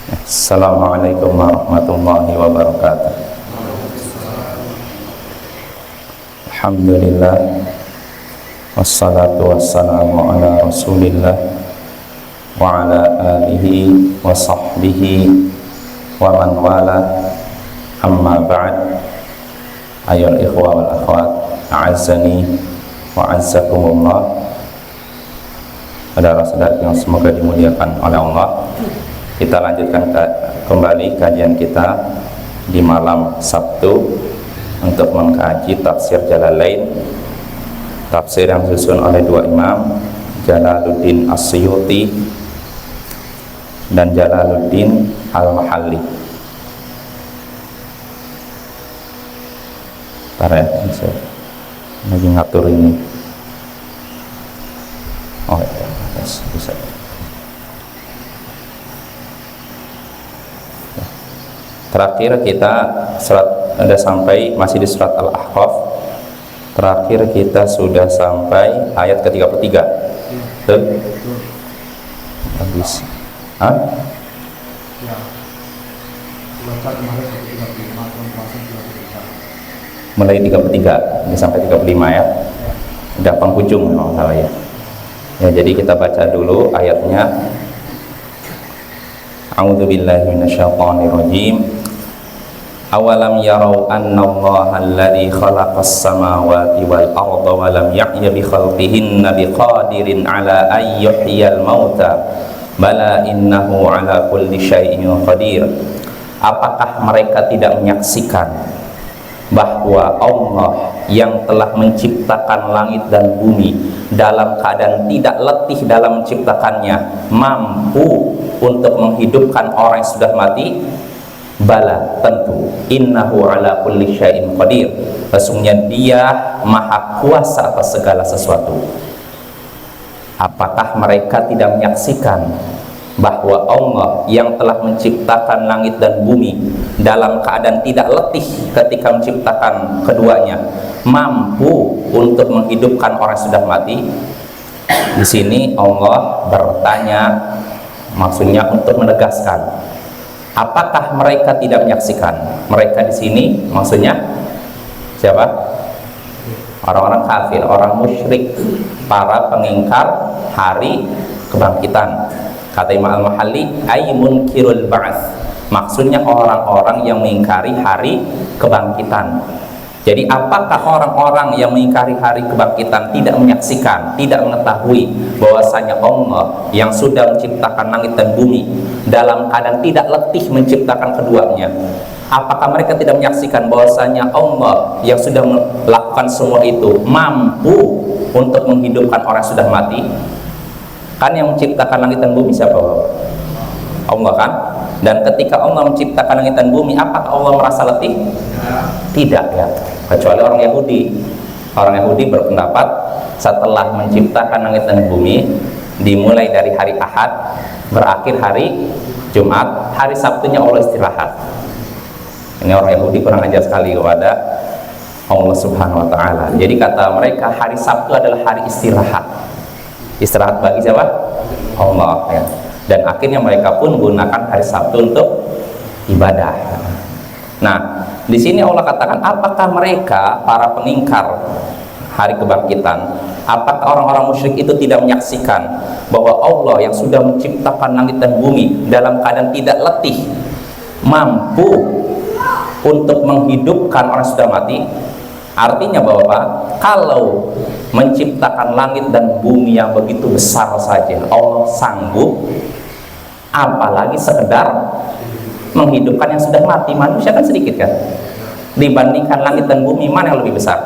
Assalamualaikum warahmatullahi wabarakatuh. Alhamdulillah, wassalatu wassalamu ala rasulillah wa ala alihi wa sahbihi wa man wala, amma ba'd. Ayyuhal ikhwa wal akhwat, a'azzani wa a'azzakumullah. Saudara-saudara yang semoga dimuliakan oleh Allah, kita lanjutkan kembali kajian kita di malam Sabtu untuk mengkaji tafsir Jalalain, tafsir yang disusun oleh dua imam, Jalaluddin As-Suyuti dan Jalaluddin Al-Mahalli. Bentar ya, saya lagi ngatur ini. Oh ya, bisa. Terakhir kita sudah sampai, masih di surat Al-Ahqaf. Terakhir kita sudah sampai ayat ke-33. Betul? Habis. Hah? Mulai 33 ini sampai 35 ya. Udah penghujung memang salah ya. Ya, jadi kita baca dulu ayatnya. A'udzubillahi minasyaitonirrajim. Awalam yarau annallaha alladzi khalaqas samawati wal arda wa lam ya'ya bi khalqihinna biqadirin ala an yuhyiyal mauta bala innahu ala kulli syai'in qadir. Apakah mereka tidak menyaksikan bahwa Allah yang telah menciptakan langit dan bumi dalam keadaan tidak letih dalam menciptakannya mampu untuk menghidupkan orang yang sudah mati? Bala, tentu. Innahu ala kulli syai'in qadir. Sesungguhnya dia maha kuasa atas segala sesuatu. Apakah mereka tidak menyaksikan bahwa Allah yang telah menciptakan langit dan bumi dalam keadaan tidak letih ketika menciptakan keduanya mampu untuk menghidupkan orang yang sudah mati? Di sini Allah bertanya, maksudnya untuk menegaskan, apakah mereka tidak menyaksikan? Mereka di sini maksudnya siapa? Orang-orang kafir, orang musyrik, para pengingkar hari kebangkitan. Kata Imam Al-Mahalli, ay munkirul ba'ats. Maksudnya orang-orang yang mengingkari hari kebangkitan. Jadi apakah orang-orang yang mengingkari hari kebangkitan tidak menyaksikan, tidak mengetahui bahwasanya Allah yang sudah menciptakan langit dan bumi dalam keadaan tidak letih menciptakan keduanya? Apakah mereka tidak menyaksikan bahwasanya Allah yang sudah melakukan semua itu mampu untuk menghidupkan orang yang sudah mati? Kan yang menciptakan langit dan bumi siapa? Allah kan? Dan ketika Allah menciptakan langit dan bumi, apakah Allah merasa letih? Tidak ya, kecuali orang Yahudi. Orang Yahudi berpendapat setelah menciptakan langit dan bumi, dimulai dari hari Ahad, berakhir hari Jumat, hari Sabtunya Allah istirahat. Ini orang Yahudi kurang ajar sekali kepada Allah Subhanahu wa Ta'ala. Jadi kata mereka, hari Sabtu adalah hari istirahat. Istirahat bagi siapa? Allah ya. Dan akhirnya mereka pun menggunakan hari Sabtu untuk ibadah. Nah, di sini Allah katakan, apakah mereka para pengingkar hari kebangkitan, apakah orang-orang musyrik itu tidak menyaksikan bahwa Allah yang sudah menciptakan langit dan bumi dalam keadaan tidak letih mampu untuk menghidupkan orang yang sudah mati? Artinya bahwa kalau menciptakan langit dan bumi yang begitu besar saja Allah sanggup, apalagi sekedar menghidupkan yang sudah mati. Manusia kan sedikit kan, dibandingkan langit dan bumi mana yang lebih besar?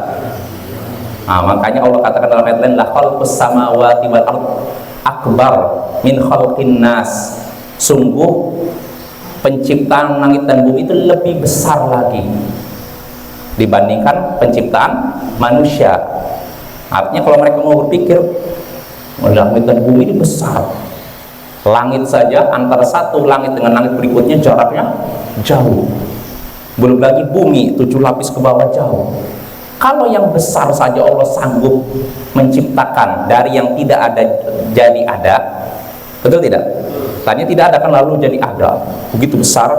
Nah, makanya Allah katakan dalam ayat lain, la khalqus samawati wal ard akbar min khalqin nas. Sungguh penciptaan langit dan bumi itu lebih besar lagi dibandingkan penciptaan manusia. Artinya kalau mereka mau berpikir, langit dan bumi ini besar, langit saja antara satu langit dengan langit berikutnya jaraknya jauh, belum lagi bumi 7 lapis ke bawah jauh. Kalau yang besar saja Allah sanggup menciptakan dari yang tidak ada jadi ada, betul tidak? Tanya tidak ada kan lalu jadi ada, begitu besar.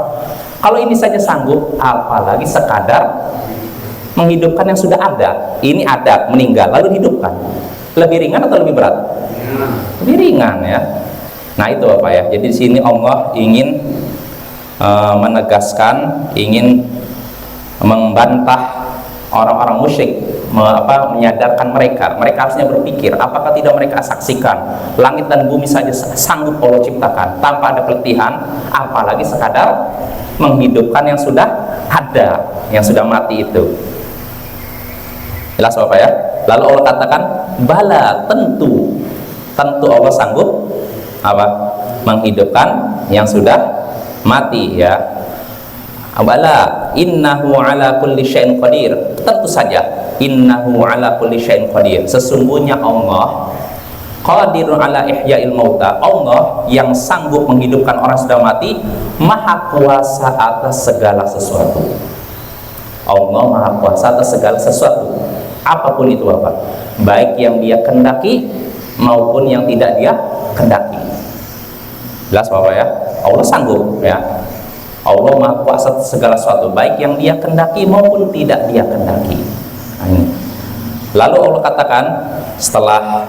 Kalau ini saja sanggup, apalagi sekadar menghidupkan yang sudah ada. Ini ada, meninggal, lalu hidupkan. Lebih ringan atau lebih berat? Lebih ringan ya. Nah itu Bapak ya. Jadi di sini Allah ingin menegaskan, ingin membantah orang-orang musyrik, menyadarkan mereka harusnya berpikir, apakah tidak mereka saksikan langit dan bumi saja sanggup Allah ciptakan tanpa ada pelatihan, apalagi sekadar menghidupkan yang sudah ada, yang sudah mati itu. Jelas Bapak ya. Lalu Allah katakan, bala, tentu Allah sanggup menghidupkan yang sudah mati ya. Bala, innahu ala kulli syai'in qadir. Tentu saja, innahu ala kulli syai'in qadir. Sesungguhnya Allah qadirun ala ihya'il mauta. Allah yang sanggup menghidupkan orang sudah mati, maha kuasa atas segala sesuatu. Allah maha kuasa atas segala sesuatu, apapun itu Bapak, baik yang dia kendaki maupun yang tidak dia kendaki. Jelas Bapak ya. Allah sanggup ya. Allah maha kuasa atas segala sesuatu, baik yang dia kendaki maupun tidak dia kendaki. Nah, ini. Lalu Allah katakan, setelah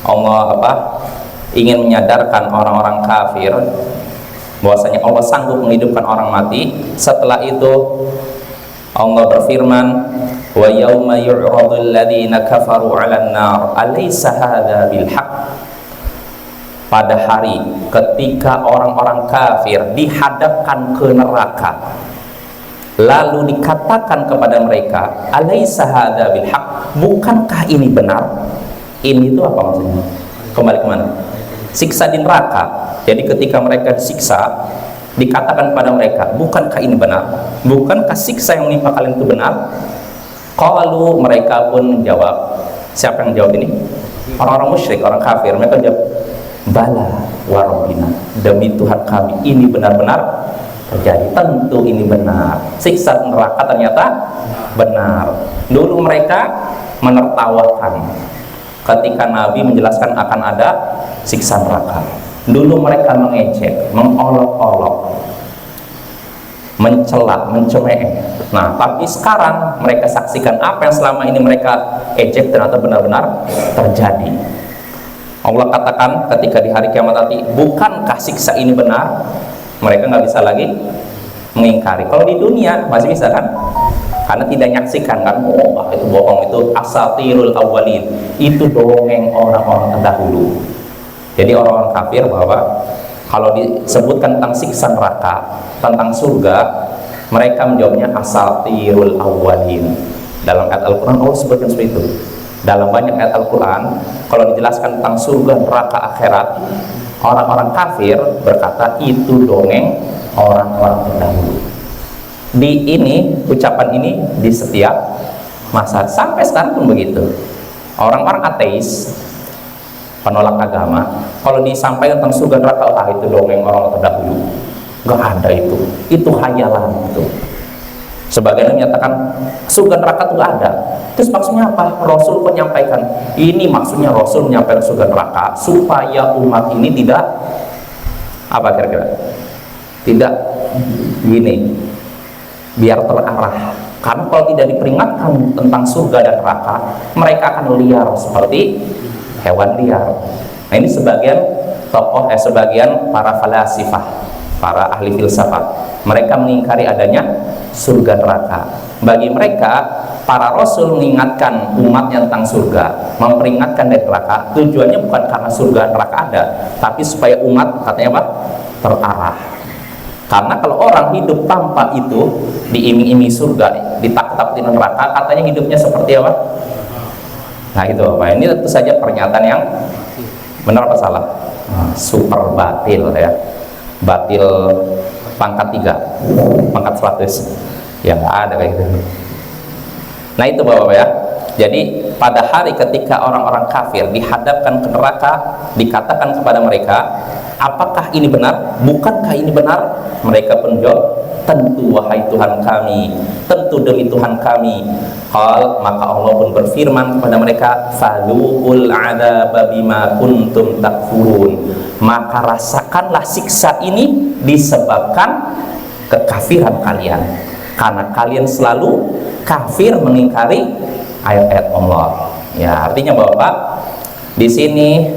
Allah ingin menyadarkan orang-orang kafir bahwasanya Allah sanggup menghidupkan orang mati, setelah itu Allah berfirman, wa yauma yu'radul ladzina kafaru 'alan nar alaysa hadza bil haqq. Pada hari ketika orang-orang kafir dihadapkan ke neraka, lalu dikatakan kepada mereka, alaysa hadza bil haqq, bukankah ini benar? Ini itu apa maksudnya? Kembali kemana? Siksa di neraka. Jadi ketika mereka disiksa, dikatakan pada mereka, bukankah ini benar? Bukankah siksa yang menimpa kalian itu benar? Qalu, mereka pun menjawab. Siapa yang jawab ini? Orang-orang musyrik, orang kafir. Mereka jawab, bala wa rabbina, demi Tuhan kami ini benar-benar terjadi. Tentu ini benar. Siksa neraka ternyata benar. Dulu mereka menertawakan ketika Nabi menjelaskan akan ada siksa neraka. Dulu mereka mengejek, mengolok-olok, mencela, mencemooh. Nah, tapi sekarang mereka saksikan apa yang selama ini mereka ejek ternyata benar-benar terjadi. Allah katakan ketika di hari kiamat nanti, bukankah siksa ini benar? Mereka nggak bisa lagi mengingkari. Kalau di dunia masih bisa kan? Karena tidak menyaksikan kan, oh itu bohong, itu asatirul awwalin, itu dongeng orang-orang terdahulu. Jadi orang-orang kafir bahwa kalau disebutkan tentang siksa neraka, tentang surga, mereka menjawabnya asatirul awwalin. Dalam ayat Al-Quran Allah sebutkan seperti itu. Dalam banyak ayat Al-Quran, kalau dijelaskan tentang surga, neraka, akhirat, orang-orang kafir berkata itu dongeng orang-orang terdahulu. Di ini, ucapan ini di setiap masa, sampai sekarang pun begitu. Orang-orang ateis, penolak agama, kalau disampaikan tentang surga neraka, itu dongeng orang terdahulu, nggak ada itu hayalan itu. Sebagian menyatakan surga neraka itu nggak ada. Terus maksudnya apa? Rasul pun menyampaikan ini, maksudnya Rasul menyampaikan surga neraka supaya umat ini tidak apa kira-kira, tidak gini, biar terarah. Karena kalau tidak diperingatkan tentang surga dan neraka, mereka akan liar seperti hewan liar. Nah, ini sebagian tokoh, sebagian para falasifah, para ahli filsafat, mereka mengingkari adanya surga neraka. Bagi mereka, para rasul mengingatkan umatnya tentang surga, memperingatkan dari neraka, tujuannya bukan karena surga neraka ada, tapi supaya umat, katanya apa? Terarah. Karena kalau orang hidup tanpa itu, diiming-imingi surga, ditakut-takutin neraka, katanya hidupnya seperti apa? Nah itu apa? Ini tentu saja pernyataan yang benar apa salah? Super batil ya. Batil pangkat 3, pangkat 100. Ya nggak ada kayak gitu. Nah itu Bapak ya. Jadi pada hari ketika orang-orang kafir dihadapkan ke neraka, dikatakan kepada mereka, apakah ini benar? Bukankah ini benar? Mereka pun jawab, tentu wahai Tuhan kami, tentu tentu demi Tuhan kami. Qal, maka Allah pun berfirman kepada mereka, fadzuqul adzaba bima kuntum takfurun, maka rasakanlah siksa ini disebabkan kekafiran kalian, karena kalian selalu kafir mengingkari ayat-ayat Allah. Ya, artinya Bapak, di sini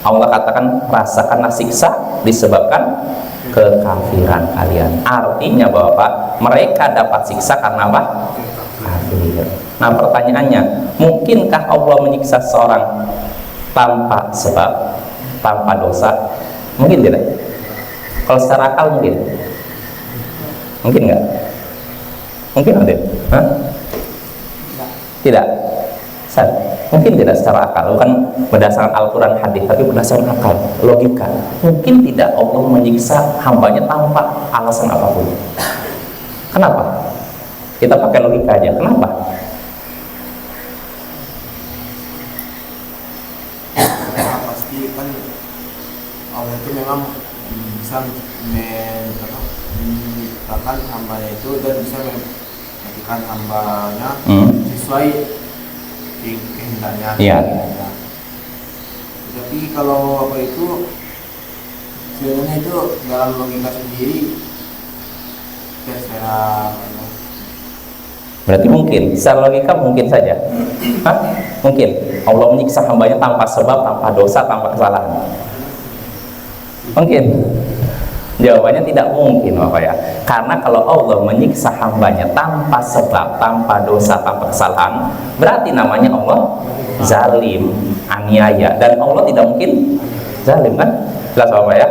Allah katakan rasakanlah siksa disebabkan kekafiran kalian. Artinya Bapak, mereka dapat siksa karena apa? Kafir. Nah, pertanyaannya, mungkinkah Allah menyiksa seorang tanpa sebab, tanpa dosa? Mungkin tidak? Kalau secara akal mungkin? Mungkin nggak? Mungkin ada? Hah? Tidak? Mungkin tidak secara akal, bukan berdasarkan Al-Quran hadis, tapi berdasarkan akal, logika. Mungkin tidak Allah menyiksa hambanya tanpa alasan apapun. Kenapa? Kita pakai logika aja. Kenapa? Pasti kan Allah itu memang bisa menciptakan hambanya itu dan bisa menjadikan hambanya sesuai kehendaknya. Iya. Tapi kalau apa itu sebenarnya itu dalam logika sendiri terserah. Berarti mungkin, secara logika mungkin saja. Hah? Mungkin Allah menyiksa hambanya tanpa sebab, tanpa dosa, tanpa kesalahan. Mungkin. Jawabannya tidak mungkin Bapak ya. Karena kalau Allah menyiksa hambanya tanpa sebab, tanpa dosa, tanpa kesalahan, berarti namanya Allah zalim, aniaya, dan Allah tidak mungkin zalim, kan? Jelas Bapak ya?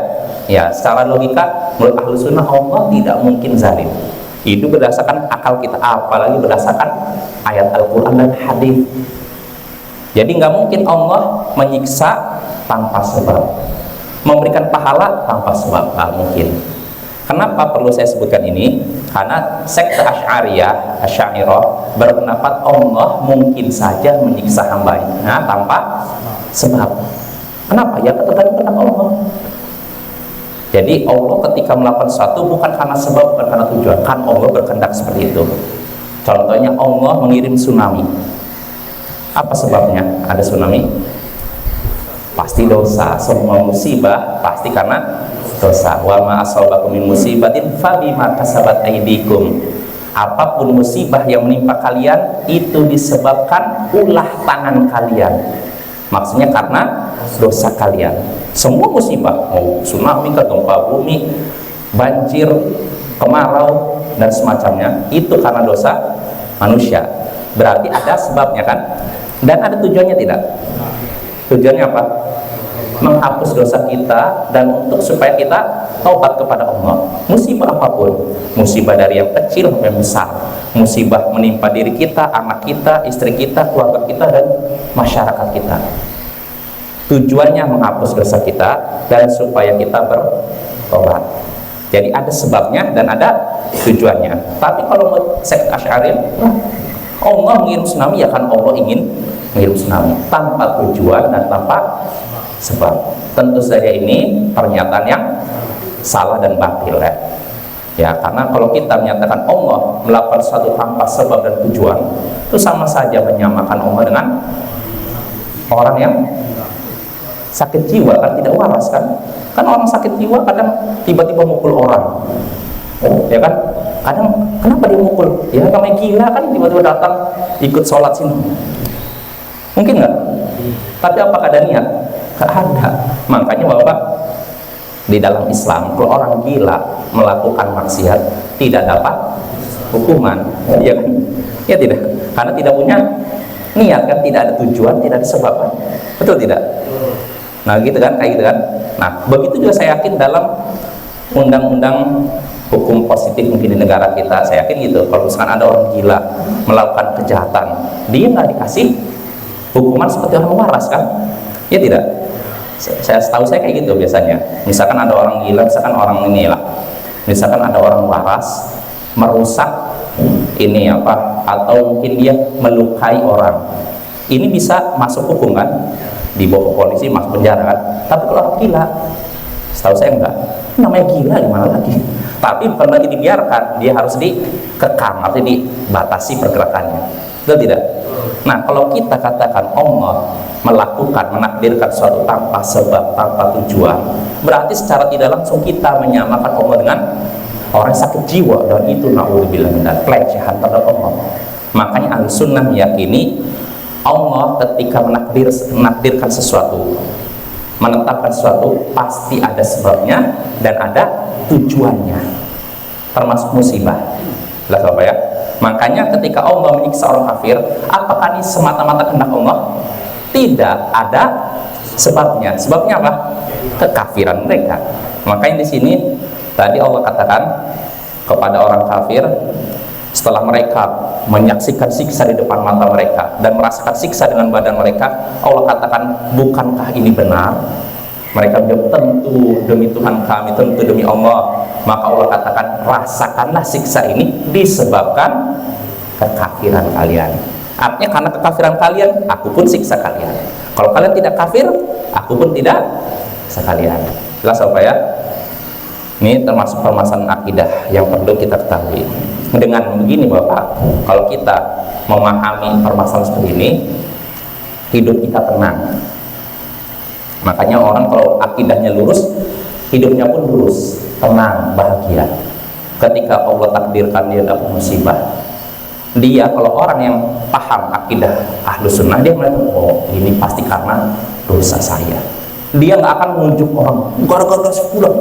Ya, secara logika menurut ahlu sunnah Allah tidak mungkin zalim. Itu berdasarkan akal kita, apalagi berdasarkan ayat Al-Quran dan hadis. Jadi nggak mungkin Allah menyiksa tanpa sebab, memberikan pahala tanpa sebab, nggak mungkin. Kenapa perlu saya sebutkan ini? Karena sekte Asy'ariyah, Asy'ariyah berpendapat Allah mungkin saja menyiksa hambanya tanpa sebab. Kenapa? Ya tergantung kehendak Allah. Jadi Allah ketika melakukan sesuatu bukan karena sebab, bukan karena tujuan, kan Allah berkehendak seperti itu. Contohnya Allah mengirim tsunami. Apa sebabnya ada tsunami? Pasti dosa. Semua musibah pasti karena dosa. Wa ma asabakum min musibatin fabima kasabat aydikum. Apapun musibah yang menimpa kalian itu disebabkan ulah tangan kalian. Maksudnya karena dosa kalian. Semua musibah, mau tsunami, gempa bumi, banjir, kemarau dan semacamnya, itu karena dosa manusia. Berarti ada sebabnya kan? Dan ada tujuannya tidak? Tujuannya apa? Menghapus dosa kita dan untuk supaya kita taubat kepada Allah. Musibah apapun, musibah dari yang kecil sampai besar, musibah menimpa diri kita, anak kita, istri kita, keluarga kita, dan masyarakat kita. Tujuannya menghapus dosa kita dan supaya kita bertobat. Jadi ada sebabnya dan ada tujuannya. Tapi kalau sekte Asy'ariyah, Allah mengirim tsunami ya kan Allah ingin mengirim tsunami tanpa tujuan dan tanpa sebab. Tentu saja ini pernyataan yang salah dan batil ya. Ya, karena kalau kita menyatakan Allah melakukan sesuatu tanpa sebab dan tujuan, itu sama saja menyamakan Allah dengan orang yang sakit jiwa, kan tidak waras kan? Kan orang sakit jiwa kadang tiba-tiba mukul orang, ya kan? Kadang kenapa dia mukul? Ya namanya gila kan, tiba-tiba datang ikut sholat sini. Mungkin nggak? Tapi apakah ada niat? Nggak ada. Makanya Bapak, di dalam Islam kalau orang gila melakukan maksiat tidak dapat hukuman, ya kan? Ya tidak, karena tidak punya niat kan, tidak ada tujuan, tidak ada sebab kan? Betul tidak? Nah gitu kan, kayak gitu kan. Nah begitu juga saya yakin dalam undang-undang hukum positif mungkin di negara kita, saya yakin gitu. Kalau misalkan ada orang gila melakukan kejahatan, dia nggak dikasih hukuman seperti orang waras kan? Ya tidak. Saya tahu saya kayak gitu biasanya. Misalkan ada orang gila, misalkan orang ini lah, misalkan ada orang waras merusak ini apa, atau mungkin dia melukai orang, ini bisa masuk hukum kan? Dibawa ke polisi, masuk penjara kan? Tapi kalau orang gila, setahu saya enggak. Namanya gila gimana lagi? Tapi bukan lagi dibiarkan, dia harus dikekang, artinya dibatasi pergerakannya. Betul tidak? Nah, kalau kita katakan Allah melakukan, menakdirkan suatu tanpa sebab, tanpa tujuan, berarti secara tidak langsung kita menyamakan Allah dengan orang sakit jiwa, dan itu na'udzubillah min dzalik, pelecehan terhadap Allah. Makanya Ahlussunnah meyakini Allah ketika menakdirkan sesuatu, menetapkan sesuatu, pasti ada sebabnya dan ada tujuannya, termasuk musibah. Jelas apa ya? Makanya ketika Allah menyiksa orang kafir, apakah ini semata-mata kehendak Allah? Tidak, ada sebabnya. Sebabnya apa? Kekafiran mereka. Makanya di sini tadi Allah katakan kepada orang kafir, setelah mereka menyaksikan siksa di depan mata mereka dan merasakan siksa dengan badan mereka, Allah katakan, bukankah ini benar? Mereka menjawab, tentu demi Tuhan kami, tentu demi Allah. Maka Allah katakan, rasakanlah siksa ini disebabkan kekafiran kalian. Artinya karena kekafiran kalian, aku pun siksa kalian. Kalau kalian tidak kafir, aku pun tidak siksa kalian. Jelas apa ya? Ini termasuk permasalahan akidah yang perlu kita ketahui. Dengan begini Bapak, kalau kita memahami permasalahan seperti ini, hidup kita tenang. Makanya orang kalau akidahnya lurus, hidupnya pun lurus, tenang, bahagia. Ketika Allah takdirkan dia dapat musibah, dia kalau orang yang paham akidah Ahlussunnah, dia melihat, oh ini pasti karena dosa saya. Dia nggak akan menunjuk orang gara-gara sepulang.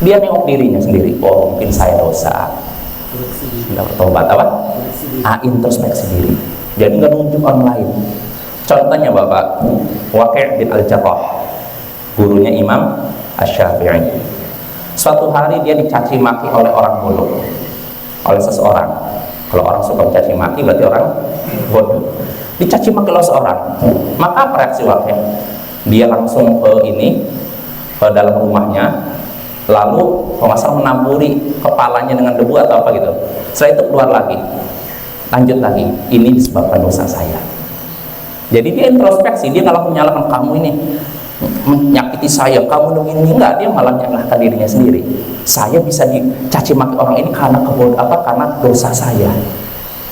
Dia nengok dirinya sendiri, oh mungkin saya dosa, tidak bertobat apa? Introspeksi diri. Jadi nggak nunjuk orang lain. Contohnya Bapak Waqi' bin Al-Jarrah, gurunya Imam Asy-Syafi'i. Suatu hari dia dicaci maki oleh orang bodoh, oleh seseorang. Kalau orang suka mencaci maki berarti orang bodoh. Dicaci maki oleh seseorang, maka apa reaksi Waqi'? Dia langsung ke dalam rumahnya, lalu kalau nggak salah menaburi kepalanya dengan debu atau apa gitu. Setelah itu keluar lagi, lanjut lagi, ini disebabkan dosa saya. Jadi dia introspeksi, dia nggak langsung menyalahkan kamu ini menyakiti saya, kamu dong ini, enggak, dia malah menyalahkan dirinya sendiri. Saya bisa dicaci maki orang ini karena karena dosa saya.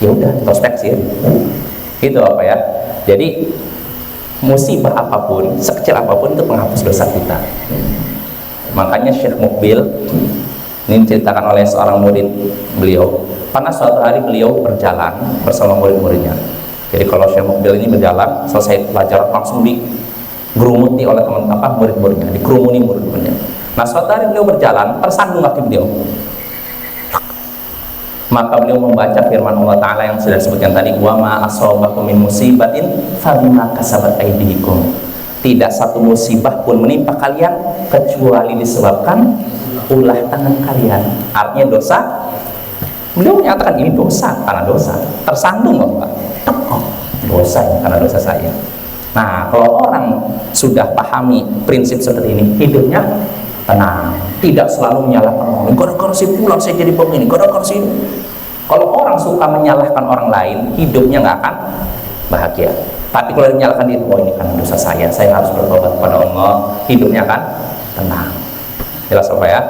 Ya udah, introspeksi ya. Itu apa ya? Jadi musibah apapun, sekecil apapun, itu penghapus dosa kita. Makanya Syekh Mukbil ini diceritakan oleh seorang murid beliau, karena suatu hari beliau berjalan bersama murid-muridnya. Jadi kalau Syekh Mukbil ini berjalan, selesai pelajaran langsung digerumuti oleh teman-teman murid-muridnya, dikerumuni murid-muridnya. Nah suatu hari beliau berjalan, tersandung kaki beliau. Maka beliau membaca firman Allah Ta'ala yang sudah disebutkan tadi, wa ma asobakum min musibatin fabima kasabat aydikum. Tidak satu musibah pun menimpa kalian kecuali disebabkan ulah tangan kalian. Artinya dosa. Beliau menyatakan ini dosa, karena dosa. Tersandung Bapak, dosa karena dosa saya. Nah kalau orang sudah pahami prinsip seperti ini, hidupnya tenang, tidak selalu menyalahkan orang. Gara-gara si pulang saya jadi begini, gara-gara si ini. Kalau orang suka menyalahkan orang lain, hidupnya nggak akan bahagia. Tapi kalau menyalahkan diri, oh ini kan dosa saya harus bertobat kepada Allah, hidupnya akan tenang. Jelas apa ya?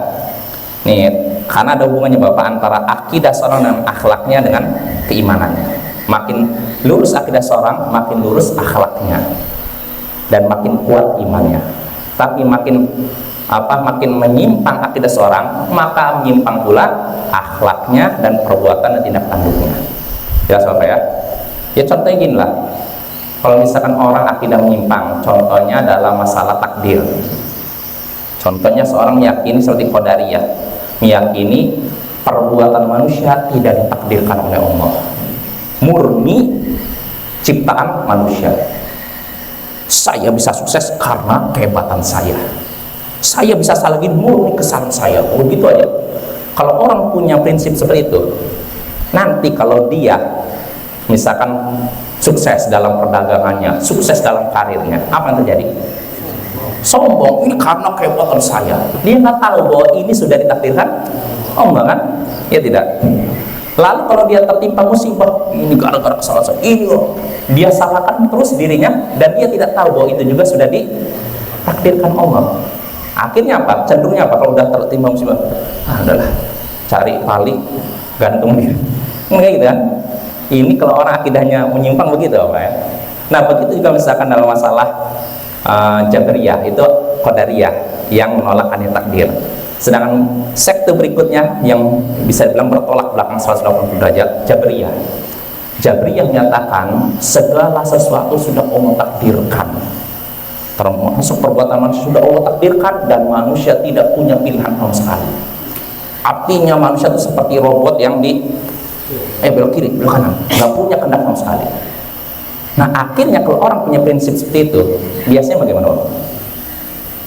Nih, karena ada hubungannya Bapak antara akidah seorang dan akhlaknya dengan keimanannya. Makin lurus akidah seorang, makin lurus akhlaknya dan makin kuat imannya. Tapi makin menyimpang akidah seorang, maka menyimpang pula akhlaknya dan perbuatan dan tindak tanduknya. Jelas apa ya? Ya contohnya gini lah, kalau misalkan orang akidah menyimpang, contohnya dalam masalah takdir. Contohnya seorang meyakini seperti Qadariyah, meyakini perbuatan manusia tidak ditakdirkan oleh Allah, murni ciptaan manusia. Saya bisa sukses karena kehebatan saya bisa salah gini, murni kesalahan saya. Oh gitu aja. Kalau orang punya prinsip seperti itu, nanti kalau dia misalkan sukses dalam perdagangannya, sukses dalam karirnya, apa yang terjadi? Sombong, ini karena kehebatan saya. Dia nggak tahu bahwa ini sudah ditakdirkan Allah kan? Ya tidak. Lalu kalau dia tertimpa musibah, ini gara-gara kesalahan saya, ini loh, dia salahkan terus dirinya, dan dia tidak tahu bahwa itu juga sudah ditakdirkan Allah. Akhirnya apa? Cenderungnya apa? Kalau udah tertimpa musibah, udahlah, cari paling gantung diri. Enggak gitu kan? Ini kalau orang akidahnya menyimpang begitu apa ya? Nah begitu juga misalkan dalam masalah Jabriyah itu Qadariyah yang menolak adanya takdir. Sedangkan sekte berikutnya yang bisa dibilang bertolak belakang 180 derajat, Jabriyah. Jabriyah menyatakan segala sesuatu sudah Allah takdirkan, termasuk perbuatan manusia sudah Allah takdirkan, dan manusia tidak punya pilihan sama sekali. Artinya manusia itu seperti robot yang belok kiri, belok kanan, nggak punya kehendak sama sekali. Nah akhirnya kalau orang punya prinsip seperti itu, biasanya bagaimana?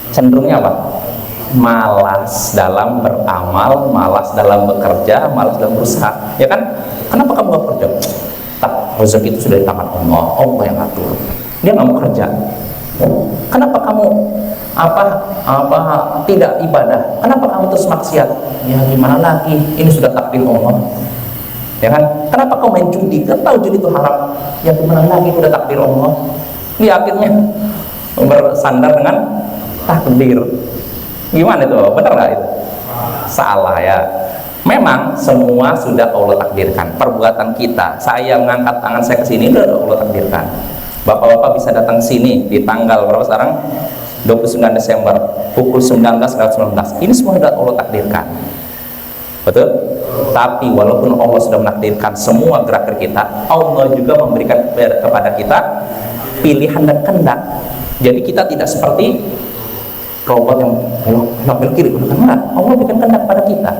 Cenderungnya apa? Malas dalam beramal, malas dalam bekerja, malas dalam berusaha. Ya kan? Kenapa kamu nggak kerja? Tak, rezeki itu sudah di tangan Allah, Allah yang atur. Dia nggak mau kerja. Kenapa kamu tidak ibadah? Kenapa kamu terus maksiat? Ya gimana lagi? Ini sudah takdir Allah. Ya kan? Kenapa kau main judi? Kan tahu judi itu haram. Ya gimana lagi? Udah takdir Allah. Dia akhirnya bersandar dengan takdir. Gimana itu? Benar nggak itu? Salah ya. Memang semua sudah Allah takdirkan. Perbuatan kita, saya mengangkat tangan saya ke sini sudah Allah takdirkan. Bapak-bapak bisa datang sini di tanggal berapa sekarang? 29 Desember pukul 19.19. Ini semua sudah Allah takdirkan. Betul? Tapi walaupun Allah sudah menakdirkan semua gerak-gerik kita, Allah juga memberikan kepada kita pilihan dan kehendak. Jadi kita tidak seperti robot yang belok kiri, belok kanan. Allah berikan kehendak pada kita,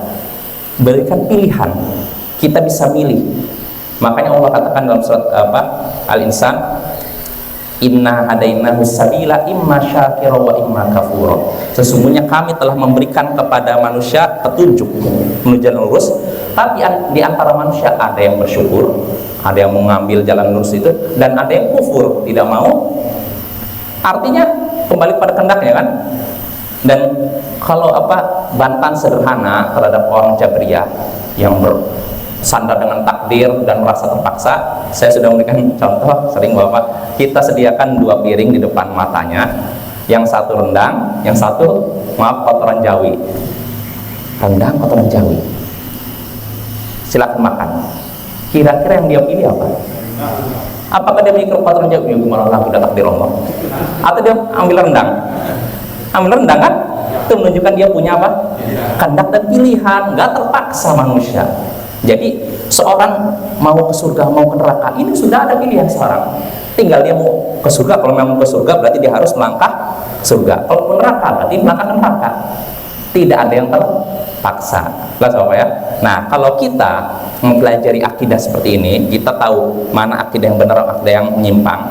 berikan pilihan, kita bisa milih. Makanya Allah katakan dalam surat Al-Insan, inna hadainahu sabila imma syakira wa imma kafura. Sesungguhnya kami telah memberikan kepada manusia petunjuk menuju jalan lurus, tapi di antara manusia ada yang bersyukur, ada yang mengambil jalan lurus itu, dan ada yang kufur, tidak mau. Artinya kembali pada kehendaknya kan. Dan kalau bantahan sederhana terhadap orang Jabriyah yang bersandar dengan takdir dan merasa terpaksa, saya sudah memberikan contoh sering Bapak, kita sediakan 2 piring di depan matanya, yang satu rendang, yang satu kotoran jawi. Rendang, kotoran jawi, silakan makan. Kira-kira yang dia pilih apa? Apakah dia mikir kotoran jawi? Gimana lagi, udah takdir Allah? Atau dia ambil rendang? Ambil rendang kan? Itu menunjukkan dia punya apa? Kehendak dan pilihan, nggak terpaksa manusia. Jadi seorang mau ke surga, mau ke neraka, ini sudah ada pilihan seorang. Tinggal dia mau ke surga. Kalau memang ke surga berarti dia harus melangkah surga. Kalau ke neraka berarti melangkah neraka. Tidak ada yang terpaksa. Jelas Bapak ya? Nah, kalau kita mempelajari akidah seperti ini, kita tahu mana akidah yang benar, akidah yang menyimpang,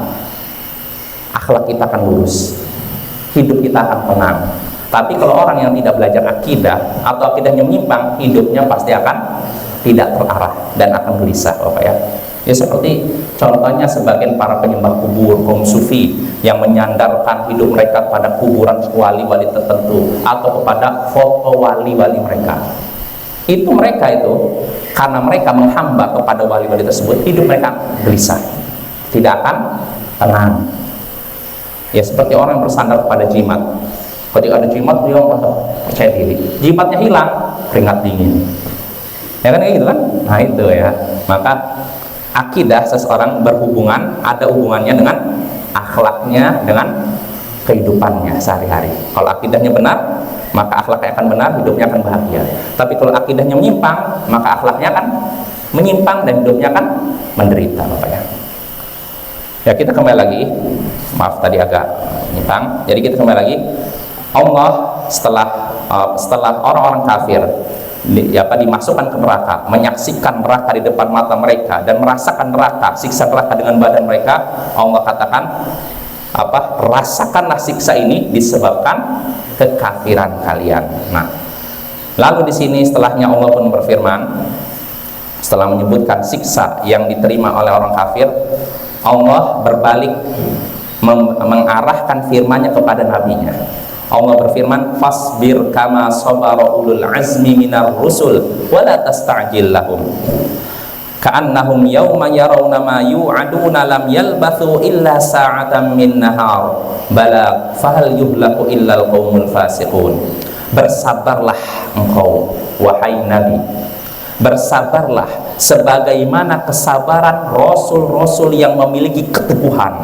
akhlak kita akan lurus, hidup kita akan tenang. Tapi kalau orang yang tidak belajar akidah atau akidahnya menyimpang, hidupnya pasti akan tidak terarah dan akan gelisah Bapak ya. Ya seperti contohnya sebagian para penyembah kubur, kaum sufi yang menyandarkan hidup mereka pada kuburan wali-wali tertentu atau kepada foto wali-wali mereka. Itu mereka itu karena mereka menghamba kepada wali-wali tersebut, hidup mereka gelisah, tidak akan tenang. Ya seperti orang yang bersandar pada jimat. Ketika ada jimat dia merasa percaya diri, jimatnya hilang, keringat dingin. Ya kan kayak gitu kan? Nah itu ya. Maka akidah seseorang berhubungan, ada hubungannya dengan akhlaknya, dengan kehidupannya sehari-hari. Kalau akidahnya benar, maka akhlaknya akan benar, hidupnya akan bahagia. Tapi kalau akidahnya menyimpang, maka akhlaknya akan menyimpang dan hidupnya akan menderita Bapak ya. Ya kita kembali lagi, maaf tadi agak menyimpang. Jadi kita kembali lagi, Allah setelah orang-orang kafir dimasukkan ke neraka, menyaksikan neraka di depan mata mereka dan merasakan neraka, siksa neraka dengan badan mereka, Allah katakan rasakanlah siksa ini disebabkan kekafiran kalian. Nah, lalu di sini setelahnya Allah pun berfirman, setelah menyebutkan siksa yang diterima oleh orang kafir, Allah berbalik mengarahkan firman-Nya kepada nabinya. Allah berfirman, fasbir kama sabara ulul azmi minar rusul wa la tasta'jil lahum. ka'annahum yawma yarawna ma yu'aduna lam yalbathu illa sa'atan min nahar balagh fahal yuhlaku illa al-qaumul fasiqun. Bersabarlah engkau wahai Nabi, bersabarlah sebagaimana kesabaran rasul-rasul yang memiliki keteguhan.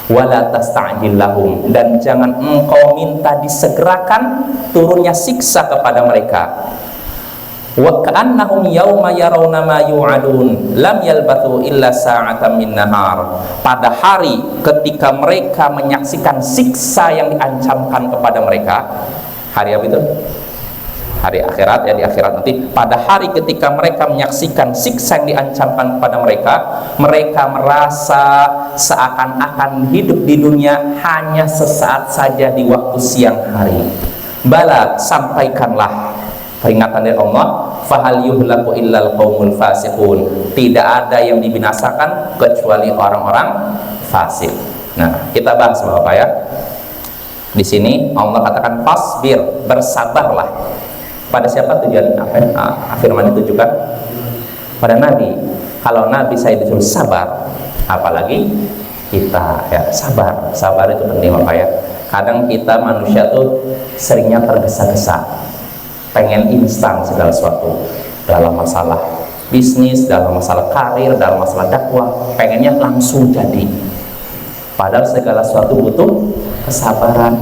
Wala tasta'jil lahum, dan jangan engkau minta disegerakan turunnya siksa kepada mereka. Wa ka'annahum yawma yarawna ma yu'adun lam yalbathu illa sa'atan min nahar. Pada hari ketika mereka menyaksikan siksa yang diancamkan kepada mereka, hari apa itu? Hari akhirat, ya, di akhirat nanti. Pada hari ketika mereka menyaksikan siksa yang diancamkan kepada mereka, mereka merasa seakan-akan hidup di dunia hanya sesaat saja di waktu siang hari. Bala, sampaikanlah peringatan dari Allah, fahal yuhlaku illal qaumul fasiqun. Tidak ada yang dibinasakan kecuali orang-orang fasik. Nah, kita bahas Bapak ya. Di sini Allah katakan fasbir, bersabarlah. Pada siapa tujuan firman itu juga? Pada Nabi. Kalau Nabi saya disuruh sabar, apalagi kita ya. Sabar itu penting Bapak ya. Kadang kita manusia tuh seringnya tergesa-gesa, pengen instan segala sesuatu, dalam masalah bisnis, dalam masalah karir, dalam masalah dakwah, pengennya langsung jadi. Padahal segala sesuatu butuh kesabaran.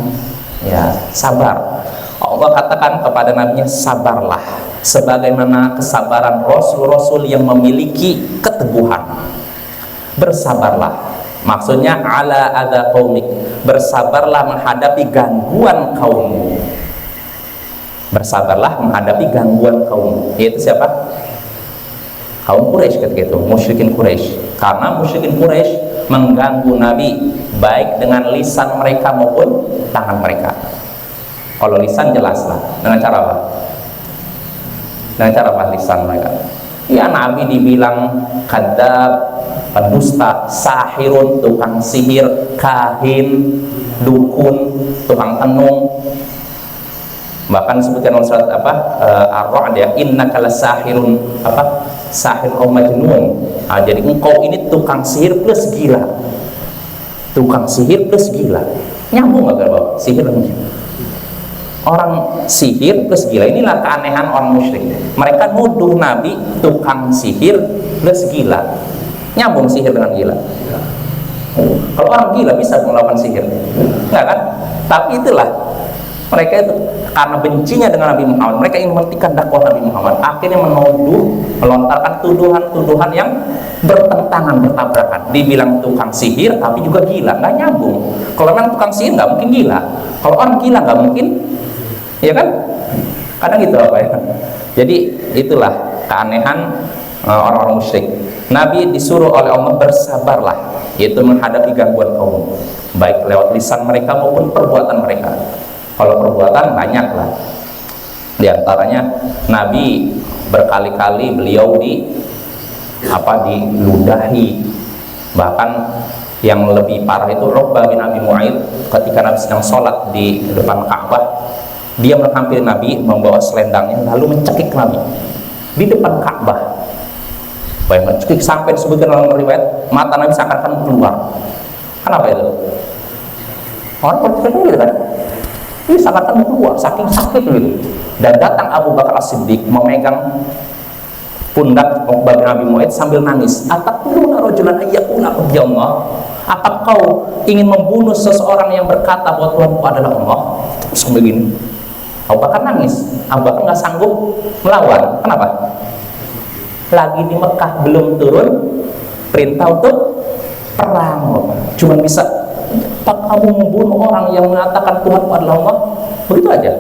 Ya, sabar. Allah katakan kepada nabinya, sabarlah sebagaimana kesabaran rasul-rasul yang memiliki keteguhan. Bersabarlah, maksudnya ala adza qaumik, bersabarlah menghadapi gangguan kaummu. Bersabarlah menghadapi gangguan kaummu. Yaitu siapa? Kaum Quraisy ketika itu, musyrikin Quraisy. Karena musyrikin Quraisy mengganggu Nabi baik dengan lisan mereka maupun tangan mereka. Kalau lisan jelas lah, dengan cara apa? Dengan cara apa lisan mereka? Ya, Nabi dibilang kadzab, pendusta, sahirun, tukang sihir, kahin, dukun, tukang tenung. Bahkan sebutkan dalam surat apa? Ar-Ra'd ya, innaka lasahirun apa? Sahir atau majnun. Nah, jadi engkau ini tukang sihir plus gila. Tukang sihir plus gila. Nyambung enggak Bapak? Sihir dan gila. Orang sihir plus gila, inilah keanehan orang musyrik. Mereka nuduh Nabi tukang sihir plus gila. Nyambung sihir dengan gila. Kalau orang gila bisa melakukan sihir, enggak kan? Tapi itulah mereka itu karena bencinya dengan Nabi Muhammad, mereka ingin menghentikan dakwah Nabi Muhammad. Akhirnya melontarkan tuduhan-tuduhan yang bertentangan, bertabrakan. Dibilang tukang sihir tapi juga gila, nggak nyambung. Kalau memang tukang sihir nggak mungkin gila. Kalau orang gila nggak mungkin, ya kan? Kadang gitu apa ya? Jadi itulah keanehan orang-orang musyrik. Nabi disuruh oleh Allah bersabarlah, yaitu menghadapi gangguan kaum, baik lewat lisan mereka maupun perbuatan mereka. Kalau perbuatan banyak lah. Di antaranya Nabi berkali-kali beliau diludahi. Bahkan yang lebih parah itu Uqbah bin Abi Mu'aid, ketika Nabi sedang sholat di depan Ka'bah, dia menghampiri Nabi membawa selendangnya lalu mencekik Nabi di depan Ka'bah. Mencekik sampai disebutkan dalam riwayat mata Nabi seakan-akan keluar. Kenapa itu? Orang percaya gitu kan? Ini sangat keluar, saking sakit gitu. Dan datang Abu Bakar As-Siddiq memegang pundak Uqbah bin Abi Mu'aid sambil nangis. Ataquluna rajulan ayyakuna rabbi Allah? Apa kau ingin membunuh seseorang yang berkata bahwa Tuhanku adalah Allah? Terus begini. Abu Bakar nangis. Abu Bakar nggak sanggup melawan. Kenapa? Lagi di Mekah belum turun perintah untuk perang. Cuma bisa kamu membunuh orang yang mengatakan Tuhan adalah Allah, begitu aja.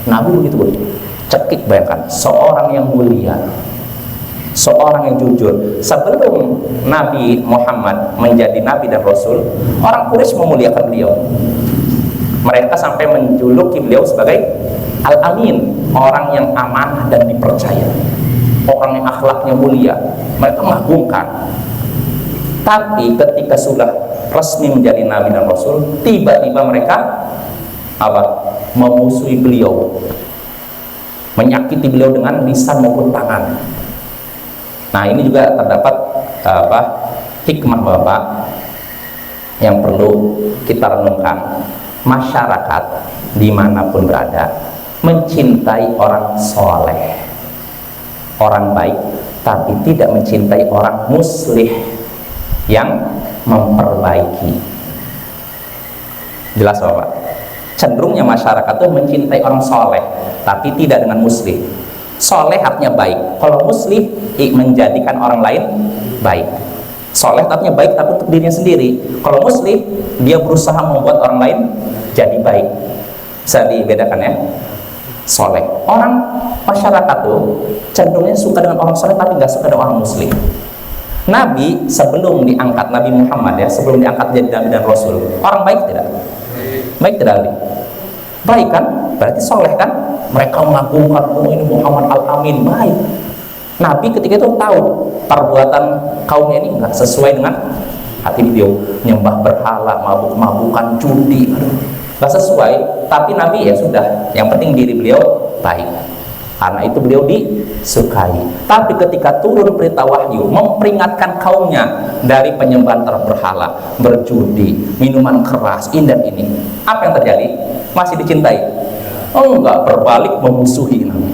Nabi begitu. Cekik, bayangkan seorang yang mulia, seorang yang jujur. Sebelum Nabi Muhammad menjadi Nabi dan Rasul, orang Quraisy memuliakan beliau. Mereka sampai menjuluki beliau sebagai Al-Amin, orang yang amanah dan dipercaya, orang yang akhlaknya mulia. Mereka mengagungkan. Tapi ketika sudah resmi menjadi Nabi dan Rasul, tiba-tiba mereka memusuhi beliau, menyakiti beliau dengan lisan maupun tangan. Nah, ini juga terdapat hikmah Bapak yang perlu kita renungkan. Masyarakat dimanapun berada mencintai orang soleh, orang baik, tapi tidak mencintai orang muslih yang memperbaiki. Jelas Bapak? Cenderungnya masyarakat itu mencintai orang soleh, tapi tidak dengan muslih. Soleh artinya baik. Kalau muslih menjadikan orang lain baik. Soleh artinya baik tapi untuk dirinya sendiri. Kalau muslih, dia berusaha membuat orang lain jadi baik. Bisa dibedakan ya. Soleh. Orang masyarakat tuh cenderungnya suka dengan orang soleh tapi nggak suka dengan orang muslim. Nabi sebelum diangkat, Nabi Muhammad ya, sebelum diangkat jadi Nabi dan Rasul, orang baik tidak? Baik tidak? Baik kan? Berarti soleh kan? Mereka mengagungkan, oh ini Muhammad Al-Amin, baik. Nabi ketika itu tahu perbuatan kaumnya ini nggak sesuai dengan hati beliau, nyembah berhala, mabuk-mabukan, judi, nggak sesuai. Tapi Nabi ya sudah, yang penting diri beliau baik, karena itu beliau disukai. Tapi ketika turun perintah wahyu memperingatkan kaumnya dari penyembahan berhala, berjudi, minuman keras, ini dan ini, apa yang terjadi? Masih dicintai? Oh enggak, berbalik memusuhi Nabi.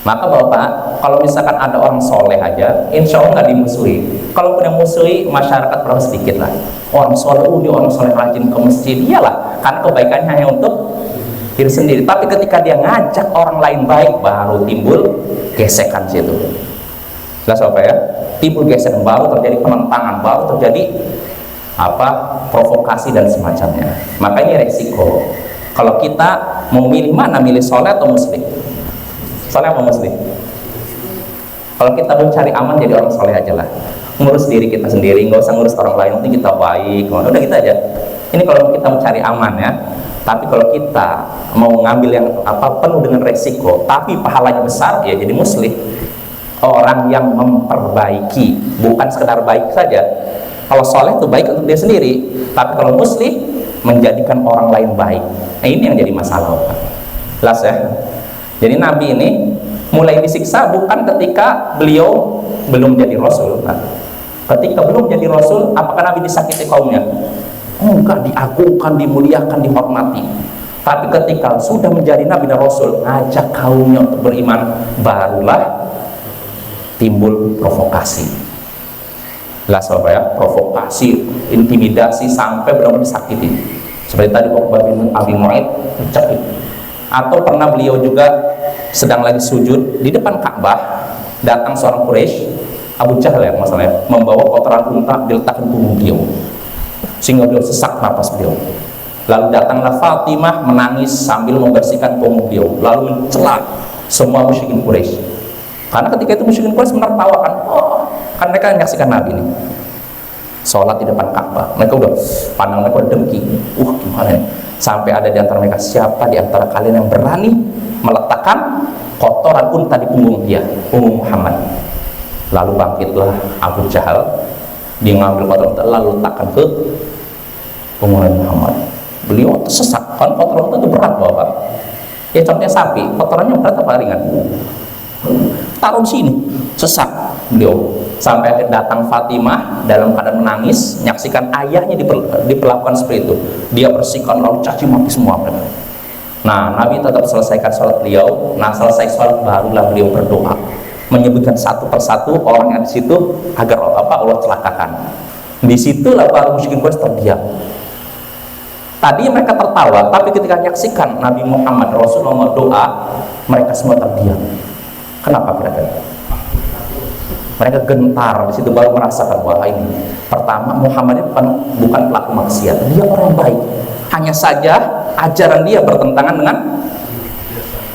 Maka Bapak, kalau misalkan ada orang soleh aja, insya Allah nggak dimusuhi. Kalau punya musuhi, masyarakat berapa sedikit lah. Orang soleh, dia orang soleh rajin ke masjid, iyalah, karena kebaikannya hanya untuk diri sendiri. Tapi ketika dia ngajak orang lain baik, baru timbul gesekan situ. Jelas Bapak ya? Timbul gesekan, baru terjadi penentangan, baru terjadi provokasi dan semacamnya. Makanya resiko. Kalau kita mau milih mana, milih soleh atau muslim? Soleh apa muslim? Kalau kita mencari aman, jadi orang soleh aja lah. Ngurus diri kita sendiri, nggak usah ngurus orang lain. Nanti kita baik, udah kita aja. Ini kalau kita mencari aman ya. Tapi kalau kita mau ngambil yang penuh dengan resiko, tapi pahalanya besar, ya jadi muslim. Orang yang memperbaiki, bukan sekedar baik saja. Kalau soleh itu baik untuk dia sendiri, tapi kalau muslim menjadikan orang lain baik. Nah, ini yang jadi masalah, Pak. Jelas ya. Jadi Nabi ini mulai disiksa bukan ketika beliau belum jadi Rasul. Nah, ketika belum jadi Rasul, apakah Nabi disakiti kaumnya? Enggak, diagungkan, dimuliakan, dihormati. Tapi ketika sudah menjadi Nabi dan Rasul, ngajak kaumnya untuk beriman, barulah timbul provokasi. Jelas Bapak ya, provokasi, intimidasi sampai benar-benar disakiti. Seperti tadi Uqbah bin Abi Mu'ayth dicekik. Atau pernah beliau juga sedang lagi sujud di depan Ka'bah, datang seorang Quraisy, Abu Jahal ya masalahnya, membawa kotoran unta diletakkan di punggung beliau, sehingga beliau sesak napas beliau. Lalu datanglah Fatimah menangis sambil membersihkan punggung beliau, lalu mencela semua musyrikin Quraisy. Karena ketika itu musyrikin Quraisy menertawakan, oh, kan mereka menyaksikan Nabi ini sholat di depan Ka'bah, mereka udah pandang, mereka udah dengki, gimana ya? Sampai ada di antara mereka, siapa di antara kalian yang berani meletakkan kotoran unta di punggung dia, punggung Muhammad? Lalu bangkitlah Abu Jahal, dia ngambil kotoran unta lalu letakkan ke punggung Muhammad. Beliau tersesat, kan kotoran unta itu berat Bapak. Ya contohnya sapi, kotorannya berat apa ringan? Taruh sini, sesak beliau. Sampai akhirnya datang Fatimah dalam keadaan menangis, menyaksikan ayahnya diperlakukan seperti itu. Dia bersihkan lalu caci maki semua mereka. Nah, Nabi tetap selesaikan sholat beliau. Nah, selesai sholat barulah beliau berdoa, menyebutkan satu persatu orang yang di situ agar Allah celakakan. Di situlah para musyrikin Quraisy terdiam. Tadi mereka tertawa, tapi ketika menyaksikan Nabi Muhammad Rasulullah doa, mereka semua terdiam. Kenapa kira-kira? Mereka gentar, di situ baru merasakan bahwa ini pertama Muhammad itu bukan pelaku maksiat, dia orang baik. Hanya saja ajaran dia bertentangan dengan